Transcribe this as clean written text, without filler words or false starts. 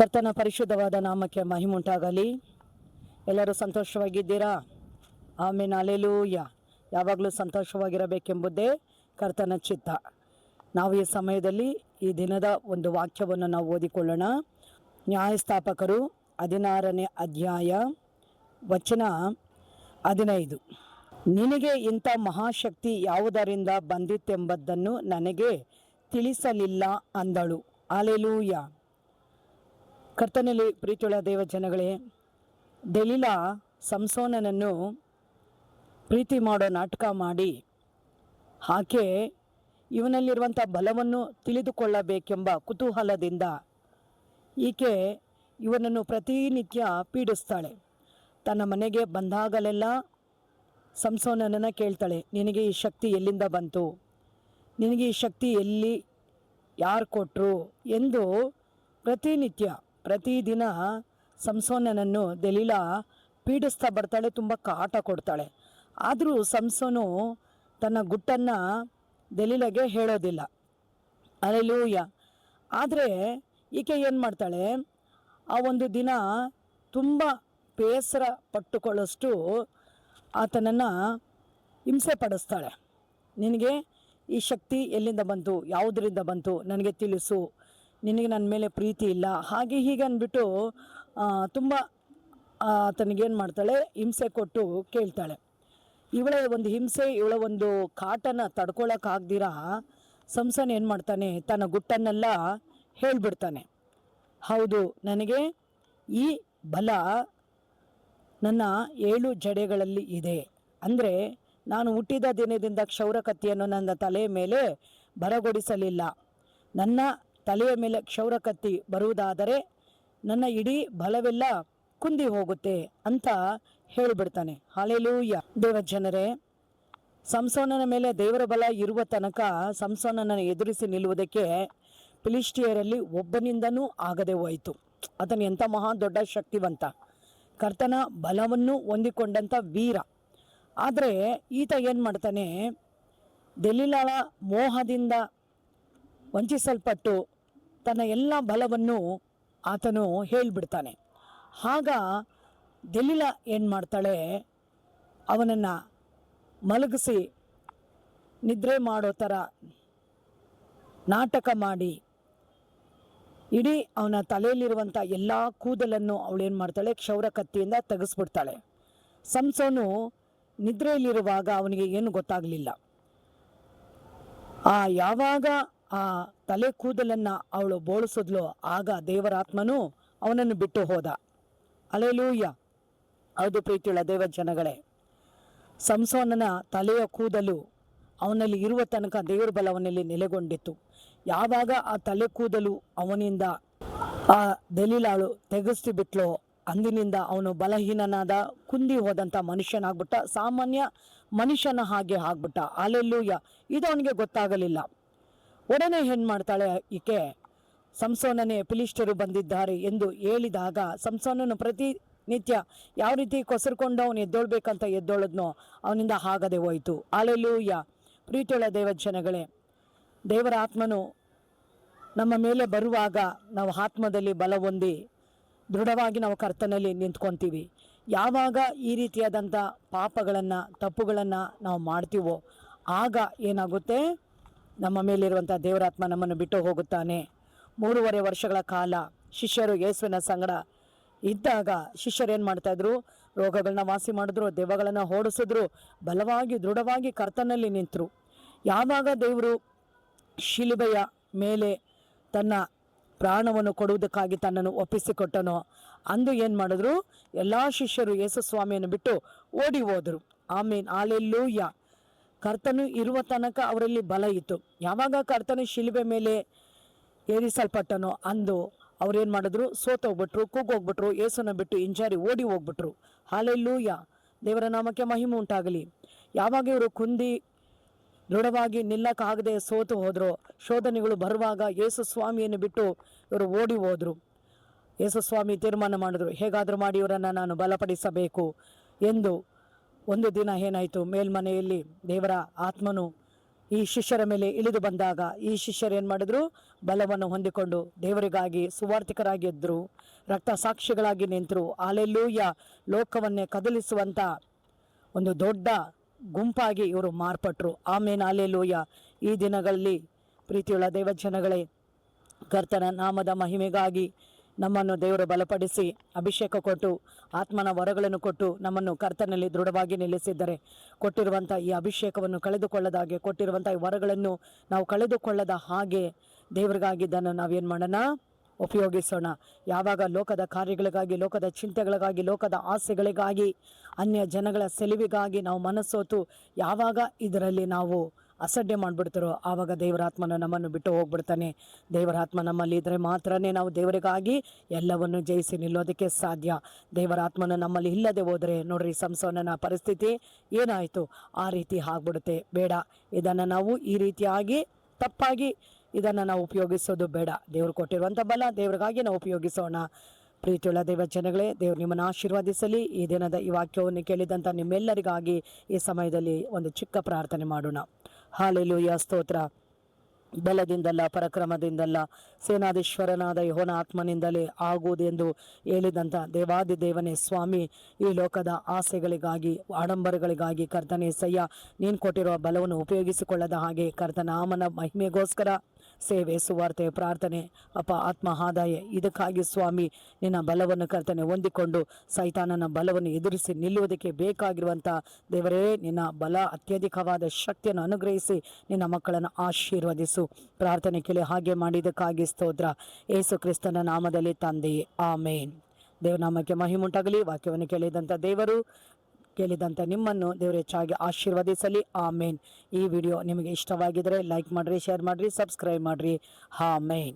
ಕರ್ತನ ಪರಿಶುದ್ಧವಾದ ನಾಮಕ್ಕೆ ಮಹಿಮುಂಟಾಗಲಿ. ಎಲ್ಲರೂ ಸಂತೋಷವಾಗಿದ್ದೀರಾ? ಆಮೇನ್, ಹಲ್ಲೆಲೂಯ. ಯಾವಾಗಲೂ ಸಂತೋಷವಾಗಿರಬೇಕೆಂಬುದೇ ಕರ್ತನ ಚಿತ್ತ. ನಾವು ಈ ಸಮಯದಲ್ಲಿ ಈ ದಿನದ ಒಂದು ವಾಕ್ಯವನ್ನು ನಾವು ಓದಿಕೊಳ್ಳೋಣ. ನ್ಯಾಯಸ್ಥಾಪಕರು 16ನೇ ಅಧ್ಯಾಯ ವಚನ 15. ನಿನಗೆ ಇಂಥ ಮಹಾಶಕ್ತಿ ಯಾವುದರಿಂದ ಬಂದಿತ್ತೆಂಬುದನ್ನು ನನಗೆ ತಿಳಿಸಲಿಲ್ಲ ಅಂದಳು. ಹಲ್ಲೆಲೂಯ. ಕರ್ತನಲ್ಲಿ ಪ್ರೀತಿಯುಳ್ಳ ದೇವ ಜನಗಳೇ, ದೆಲೀಲಾ ಸಂಸೋನನನ್ನು ಪ್ರೀತಿ ಮಾಡೋ ನಾಟಕ ಮಾಡಿ ಆಕೆ ಇವನಲ್ಲಿರುವಂಥ ಬಲವನ್ನು ತಿಳಿದುಕೊಳ್ಳಬೇಕೆಂಬ ಕುತೂಹಲದಿಂದ ಈಕೆ ಇವನನ್ನು ಪ್ರತಿನಿತ್ಯ ಪೀಡಿಸ್ತಾಳೆ. ತನ್ನ ಮನೆಗೆ ಬಂದಾಗಲೆಲ್ಲ ಸಂಸೋನನನ್ನು ಕೇಳ್ತಾಳೆ, ನಿನಗೆ ಈ ಶಕ್ತಿ ಎಲ್ಲಿಂದ ಬಂತು, ನಿನಗೆ ಈ ಶಕ್ತಿ ಎಲ್ಲಿ ಯಾರು ಕೊಟ್ಟರು ಎಂದು ಪ್ರತಿದಿನ ಸಂಸೋನನನ್ನು ದೆಲೀಲಾ ಪೀಡಿಸ್ತಾ ಬರ್ತಾಳೆ, ತುಂಬ ಕಾಟ ಕೊಡ್ತಾಳೆ. ಆದರೂ ಸಂಸೋನು ತನ್ನ ಗುಟ್ಟನ್ನು ದೆಲೀಲಾಗೆ ಹೇಳೋದಿಲ್ಲ. ಹಲ್ಲೆಲೂಯ. ಆದರೆ ಈಕೆ ಏನು ಮಾಡ್ತಾಳೆ, ಆ ಒಂದು ದಿನ ತುಂಬ ಬೇಸರ ಪಟ್ಟುಕೊಳ್ಳೋಷ್ಟು ಆತನನ್ನು ಹಿಂಸೆ ಪಡಿಸ್ತಾಳೆ. ನಿನಗೆ ಈ ಶಕ್ತಿ ಎಲ್ಲಿಂದ ಬಂತು, ಯಾವುದರಿಂದ ಬಂತು, ನನಗೆ ತಿಳಿಸು, ನಿನಗೆ ನನ್ನ ಮೇಲೆ ಪ್ರೀತಿ ಇಲ್ಲ, ಹಾಗೆ ಹೀಗೆ ಅಂದ್ಬಿಟ್ಟು ತುಂಬ ಆತನಿಗೇನು ಮಾಡ್ತಾಳೆ, ಹಿಂಸೆ ಕೊಟ್ಟು ಕೇಳ್ತಾಳೆ. ಇವಳ ಒಂದು ಹಿಂಸೆ, ಇವಳ ಒಂದು ಕಾಟನ ತಡ್ಕೊಳಕ್ಕಾಗ್ದಿರ ಸಂಸೋನ್ ಏನು ಮಾಡ್ತಾನೆ, ತನ್ನ ಗುಟ್ಟನ್ನೆಲ್ಲ ಹೇಳಿಬಿಡ್ತಾನೆ. ಹೌದು, ನನಗೆ ಈ ಬಲ ನನ್ನ 7 ಜಡೆಗಳಲ್ಲಿ ಇದೆ. ಅಂದರೆ ನಾನು ಹುಟ್ಟಿದ ದಿನದಿಂದ ಕ್ಷೌರ ಕತ್ತಿಯನ್ನು ನನ್ನ ತಲೆಯ ಮೇಲೆ ಬರಗೊಡಿಸಲಿಲ್ಲ. ನನ್ನ ತಲೆಯ ಮೇಲೆ ಕ್ಷೌರ ಕತ್ತಿ ಬರುವುದಾದರೆ ನನ್ನ ಇಡೀ ಬಲವೆಲ್ಲ ಕುಂದಿ ಹೋಗುತ್ತೆ ಅಂತ ಹೇಳಿಬಿಡ್ತಾನೆ. ಹಲ್ಲೆಲೂಯ. ದೇವ ಜನರೇ, ಸಂಸೋನನ ಮೇಲೆ ದೇವರ ಬಲ ಇರುವ ತನಕ ಸಂಸೋನನನ್ನು ಎದುರಿಸಿ ನಿಲ್ಲುವುದಕ್ಕೆ ಫಿಲಿಷ್ಟಿಯರಲ್ಲಿ ಒಬ್ಬನಿಂದನೂ ಆಗದೆ ಹೋಯಿತು. ಆತನು ಎಂಥ ಮಹಾ ದೊಡ್ಡ ಶಕ್ತಿವಂತ, ಕರ್ತನ ಬಲವನ್ನು ಹೊಂದಿಕೊಂಡಂಥ ವೀರ. ಆದರೆ ಈತ ಏನು ಮಾಡ್ತಾನೆ, ದೆಲೀಲಾಳ ಮೋಹದಿಂದ ವಂಚಿಸಲ್ಪಟ್ಟು ತನ್ನ ಎಲ್ಲ ಬಲವನ್ನು ಆತನು ಹೇಳಿಬಿಡ್ತಾನೆ. ಆಗ ದೆಲೀಲಾ ಏನು ಮಾಡ್ತಾಳೆ, ಅವನನ್ನು ಮಲಗಿಸಿ ನಿದ್ರೆ ಮಾಡೋ ಥರ ನಾಟಕ ಮಾಡಿ ಇಡೀ ಅವನ ತಲೆಯಲ್ಲಿರುವಂಥ ಎಲ್ಲ ಕೂದಲನ್ನು ಅವಳೇನು ಮಾಡ್ತಾಳೆ, ಕ್ಷೌರ ಕತ್ತಿಯಿಂದ ತೆಗೆಸ್ಬಿಡ್ತಾಳೆ. ಸಂಸೋನು ನಿದ್ರೆಯಲ್ಲಿರುವಾಗ ಅವನಿಗೆ ಏನು ಗೊತ್ತಾಗಲಿಲ್ಲ. ಯಾವಾಗ ಆ ತಲೆ ಕೂದಲನ್ನು ಅವಳು ಬೋಳಿಸಿದ್ಲು, ಆಗ ದೇವರಾತ್ಮನು ಅವನನ್ನು ಬಿಟ್ಟು ಹೋದ. ಹಲ್ಲೆಲೂಯ. ಹೌದು ಪ್ರೀತಿಯುಳ್ಳ ದೇವ ಜನಗಳೇ, ಸಂಸೋನನ ತಲೆಯ ಕೂದಲು ಅವನಲ್ಲಿ ಇರುವ ತನಕ ದೇವರ ಬಲ ಅವನಲ್ಲಿ ನೆಲೆಗೊಂಡಿತ್ತು. ಯಾವಾಗ ಆ ತಲೆ ಕೂದಲು ಅವನಿಂದ ಆ ದೆಲೀಲಾಳು ತೆಗೆಸ್ತಿ ಬಿಟ್ಲೋ, ಅಂದಿನಿಂದ ಅವನು ಬಲಹೀನನಾದ, ಕುಂದಿ ಹೋದಂಥ ಮನುಷ್ಯನಾಗ್ಬಿಟ್ಟ, ಸಾಮಾನ್ಯ ಮನುಷ್ಯನ ಹಾಗೆ ಆಗ್ಬಿಟ್ಟ. ಹಲ್ಲೆಲೂಯ. ಇದು ಅವನಿಗೆ ಗೊತ್ತಾಗಲಿಲ್ಲ. ಒಡನೆ ಏನು ಮಾಡ್ತಾಳೆ ಈಕೆ, ಸಂಸೋನನೇ ಫಿಲಿಷ್ಟಿಯರು ಬಂದಿದ್ದಾರೆ ಎಂದು ಹೇಳಿದಾಗ ಸಂಸೋನನು ಪ್ರತಿನಿತ್ಯ ಯಾವ ರೀತಿ ಕೊಸರ್ಕೊಂಡು ಅವನು ಎದ್ದೊಳ್ಬೇಕಂತ ಎದ್ದೊಳದ್ನೋ ಅವನಿಂದ ಆಗದೆ ಹೋಯಿತು. ಹಲ್ಲೆಲೂಯ. ಪ್ರೀತಿಯುಳ್ಳ ದೇವ ಜನಗಳೇ, ದೇವರ ಆತ್ಮನು ನಮ್ಮ ಮೇಲೆ ಬರುವಾಗ ನಾವು ಆತ್ಮದಲ್ಲಿ ಬಲ ಹೊಂದಿ ದೃಢವಾಗಿ ನಾವು ಕರ್ತನಲ್ಲಿ ನಿಂತ್ಕೊತೀವಿ. ಯಾವಾಗ ಈ ರೀತಿಯಾದಂಥ ಪಾಪಗಳನ್ನು, ತಪ್ಪುಗಳನ್ನು ನಾವು ಮಾಡ್ತೀವೋ ಆಗ ಏನಾಗುತ್ತೆ, ನಮ್ಮ ಮೇಲಿರುವಂಥ ದೇವರಾತ್ಮ ನಮ್ಮನ್ನು ಬಿಟ್ಟು ಹೋಗುತ್ತಾನೆ. 3.5 ವರ್ಷಗಳ ಕಾಲ ಶಿಷ್ಯರು ಯೇಸುವಿನ ಸಂಗಡ ಇದ್ದಾಗ ಶಿಷ್ಯರು ಏನು ಮಾಡ್ತಾಯಿದ್ರು, ರೋಗಗಳನ್ನ ವಾಸಿ ಮಾಡಿದ್ರು, ದೆವ್ವಗಳನ್ನು ಓಡಿಸಿದ್ರು, ಬಲವಾಗಿ ದೃಢವಾಗಿ ಕರ್ತನಲ್ಲಿ ನಿಂತರು. ಯಾವಾಗ ದೇವರು ಶಿಲುಬೆಯ ಮೇಲೆ ತನ್ನ ಪ್ರಾಣವನ್ನು ಕೊಡುವುದಕ್ಕಾಗಿ ತನ್ನನ್ನು ಒಪ್ಪಿಸಿಕೊಟ್ಟನೋ ಅಂದು ಏನು ಮಾಡಿದ್ರು, ಎಲ್ಲ ಶಿಷ್ಯರು ಯೇಸು ಸ್ವಾಮಿಯನ್ನು ಬಿಟ್ಟು ಓಡಿ ಹೋದರು. ಆಮೇನ್, ಹಲ್ಲೆಲೂಯ. ಕರ್ತನು ಇರುವ ತನಕ ಅವರಲ್ಲಿ ಬಲ ಇತ್ತು. ಯಾವಾಗ ಕರ್ತನು ಶಿಲುಬೆ ಮೇಲೆ ಏರಿಸಲ್ಪಟ್ಟನೋ ಅಂದು ಅವ್ರೇನು ಮಾಡಿದ್ರು, ಸೋತೋಗ್ಬಿಟ್ರು, ಕೂಗೋಗ್ಬಿಟ್ರು, ಯೇಸುನ ಬಿಟ್ಟು ಹಿಂಜಾರಿ ಓಡಿ ಹೋಗ್ಬಿಟ್ರು. ಹಲ್ಲೆಲೂಯ. ದೇವರ ನಾಮಕ್ಕೆ ಮಹಿಮೆ ಉಂಟಾಗಲಿ. ಯಾವಾಗ ಇವರು ಕುಂದಿ ದೃಢವಾಗಿ ನಿಲ್ಲಕ್ಕಾಗದೆ ಸೋತು ಹೋದ್ರು, ಶೋಧನೆಗಳು ಬರುವಾಗ ಯೇಸು ಸ್ವಾಮಿಯನ್ನು ಬಿಟ್ಟು ಇವರು ಓಡಿ ಹೋದರು. ಯೇಸು ಸ್ವಾಮಿ ತೀರ್ಮಾನ ಮಾಡಿದ್ರು, ಹೇಗಾದರೂ ಮಾಡಿ ಇವರನ್ನು ನಾನು ಬಲಪಡಿಸಬೇಕು ಎಂದು. ಒಂದು ದಿನ ಏನಾಯಿತು, ಮೇಲ್ಮನೆಯಲ್ಲಿ ದೇವರ ಆತ್ಮನು ಈ ಶಿಷ್ಯರ ಮೇಲೆ ಇಳಿದು ಬಂದಾಗ ಈ ಶಿಷ್ಯರು ಏನು ಮಾಡಿದ್ರು? ಬಲವನ್ನು ಹೊಂದಿಕೊಂಡು ದೇವರಿಗಾಗಿ ಸುವಾರ್ಥಿಕರಾಗಿ ಎದ್ರು, ರಕ್ತ ಸಾಕ್ಷಿಗಳಾಗಿ ನಿಂತರು. ಅಲ್ಲೆಲ್ಲೂಯ್ಯ. ಲೋಕವನ್ನೇ ಕದಲಿಸುವಂಥ ಒಂದು ದೊಡ್ಡ ಗುಂಪಾಗಿ ಇವರು ಮಾರ್ಪಟ್ರು. ಆಮೇಲೆ ಅಲ್ಲೆಲ್ಲೂಯ್ಯ. ಈ ದಿನಗಳಲ್ಲಿ ಪ್ರೀತಿಯುಳ್ಳ ದೇವಜನಗಳೇ, ಕರ್ತನ ನಾಮದ ಮಹಿಮೆಗಾಗಿ ನಮ್ಮನ್ನು ದೇವರು ಬಲಪಡಿಸಿ ಅಭಿಷೇಕ ಕೊಟ್ಟು ಆತ್ಮನ ವರಗಳನ್ನು ಕೊಟ್ಟು ನಮ್ಮನ್ನು ಕರ್ತನಲ್ಲಿ ದೃಢವಾಗಿ ನಿಲ್ಲಿಸಿದ್ದಾರೆ. ಕೊಟ್ಟಿರುವಂಥ ಈ ಅಭಿಷೇಕವನ್ನು ಕಳೆದುಕೊಳ್ಳದ ಹಾಗೆ, ಕೊಟ್ಟಿರುವಂಥ ಈ ವರಗಳನ್ನು ನಾವು ಕಳೆದುಕೊಳ್ಳದ ಹಾಗೆ ದೇವರಿಗಾಗಿ ಇದನ್ನು ನಾವೇನು ಮಾಡೋಣ? ಉಪಯೋಗಿಸೋಣ. ಯಾವಾಗ ಲೋಕದ ಕಾರ್ಯಗಳಿಗಾಗಿ, ಲೋಕದ ಚಿಂತೆಗಳಿಗಾಗಿ, ಲೋಕದ ಆಸೆಗಳಿಗಾಗಿ, ಅನ್ಯ ಜನಗಳ ಸೆಲುವಿಗಾಗಿ ನಾವು ಮನಸ್ಸೋತು ಯಾವಾಗ ಇದರಲ್ಲಿ ನಾವು ಅಸಡ್ಡೆ ಮಾಡಿಬಿಡ್ತಾರೋ ಆವಾಗ ದೇವರಾತ್ಮನ ನಮ್ಮನ್ನು ಬಿಟ್ಟು ಹೋಗ್ಬಿಡ್ತಾನೆ. ದೇವರಾತ್ಮ ನಮ್ಮಲ್ಲಿ ಇದ್ದರೆ ಮಾತ್ರನೇ ನಾವು ದೇವರಿಗಾಗಿ ಎಲ್ಲವನ್ನು ಜಯಿಸಿ ನಿಲ್ಲೋದಕ್ಕೆ ಸಾಧ್ಯ. ದೇವರಾತ್ಮನ ನಮ್ಮಲ್ಲಿ ಇಲ್ಲದೆ ಹೋದರೆ ನೋಡ್ರಿ, ಸಂಸೋನನ ಪರಿಸ್ಥಿತಿ ಏನಾಯಿತು? ಆ ರೀತಿ ಆಗ್ಬಿಡುತ್ತೆ. ಬೇಡ, ಇದನ್ನು ನಾವು ಈ ರೀತಿಯಾಗಿ ತಪ್ಪಾಗಿ ಇದನ್ನು ನಾವು ಉಪಯೋಗಿಸೋದು ಬೇಡ. ದೇವರು ಕೊಟ್ಟಿರುವಂಥ ಬಲ ದೇವರಿಗಾಗಿ ನಾವು ಉಪಯೋಗಿಸೋಣ. ಪ್ರೀತಿಯುಳ್ಳ ದೇವಜನಗಳೇ, ದೇವರು ನಿಮ್ಮನ್ನು ಆಶೀರ್ವದಿಸಲಿ. ಈ ದಿನದ ಈ ವಾಕ್ಯವನ್ನು ಕೇಳಿದಂಥ ನಿಮ್ಮೆಲ್ಲರಿಗಾಗಿ ಈ ಸಮಯದಲ್ಲಿ ಒಂದು ಚಿಕ್ಕ ಪ್ರಾರ್ಥನೆ ಮಾಡೋಣ. ಹಾಲೆಲೂಯ. ಸ್ತೋತ್ರ. ಬಲದಿಂದಲ್ಲ, ಪರಾಕ್ರಮದಿಂದಲ್ಲ, ಸೇನಾಧೀಶ್ವರನಾದ ಯೆಹೋವನ ಆತ್ಮನಿಂದಲೇ ಆಗುವುದೆಂದು ಹೇಳಿದಂಥ ದೇವಾದಿ ದೇವನೇ ಸ್ವಾಮಿ, ಈ ಲೋಕದ ಆಸೆಗಳಿಗಾಗಿ, ಆಡಂಬರಗಳಿಗಾಗಿ ಕರ್ತನೇ ಸಯ್ಯ ನೀನು ಕೊಟ್ಟಿರುವ ಬಲವನ್ನು ಉಪಯೋಗಿಸಿಕೊಳ್ಳದ ಹಾಗೆ ಕರ್ತನ ನಾಮನ ಮಹಿಮೆಗೋಸ್ಕರ ಸೇವೆ, ಸುವಾರ್ತೆ, ಪ್ರಾರ್ಥನೆ, ಆತ್ಮ ಆದಾಯ, ಇದಕ್ಕಾಗಿ ಸ್ವಾಮಿ ನಿನ್ನ ಬಲವನ್ನು ಕರ್ತನೆ ಹೊಂದಿಕೊಂಡು ಸೈತಾನನ ಬಲವನ್ನು ಎದುರಿಸಿ ನಿಲ್ಲುವುದಕ್ಕೆ ಬೇಕಾಗಿರುವಂಥ ದೇವರೇ ನಿನ್ನ ಬಲ ಅತ್ಯಧಿಕವಾದ ಶಕ್ತಿಯನ್ನು ಅನುಗ್ರಹಿಸಿ ನಿನ್ನ ಮಕ್ಕಳನ್ನು ಆಶೀರ್ವದಿಸು. ಪ್ರಾರ್ಥನೆ ಕೇಳಿ ಹಾಗೆ ಮಾಡಿದ್ದಕ್ಕಾಗಿ ಸ್ತೋತ್ರ. ಯೇಸು ಕ್ರಿಸ್ತನ ನಾಮದಲ್ಲಿ ತಂದೆಯೇ, ಆಮೇನ್. ದೇವನಾಮಕ್ಕೆ ಮಹಿಮುಂಟಾಗಲಿ. ವಾಕ್ಯವನ್ನು ಕೇಳಿದಂಥ ನಿಮ್ಮನ್ನು ದೇವರು ಹೆಚ್ಚಾಗಿ ಆಶೀರ್ವದಿಸಲಿ. ಆಮೇನ್. ಈ ವಿಡಿಯೋ ನಿಮಗೆ ಇಷ್ಟವಾಗಿದ್ದರೆ ಲೈಕ್ ಮಾಡಿರಿ, ಶೇರ್ ಮಾಡಿರಿ, ಸಬ್ಸ್ಕ್ರೈಬ್ ಮಾಡಿರಿ. ಆಮೇನ್.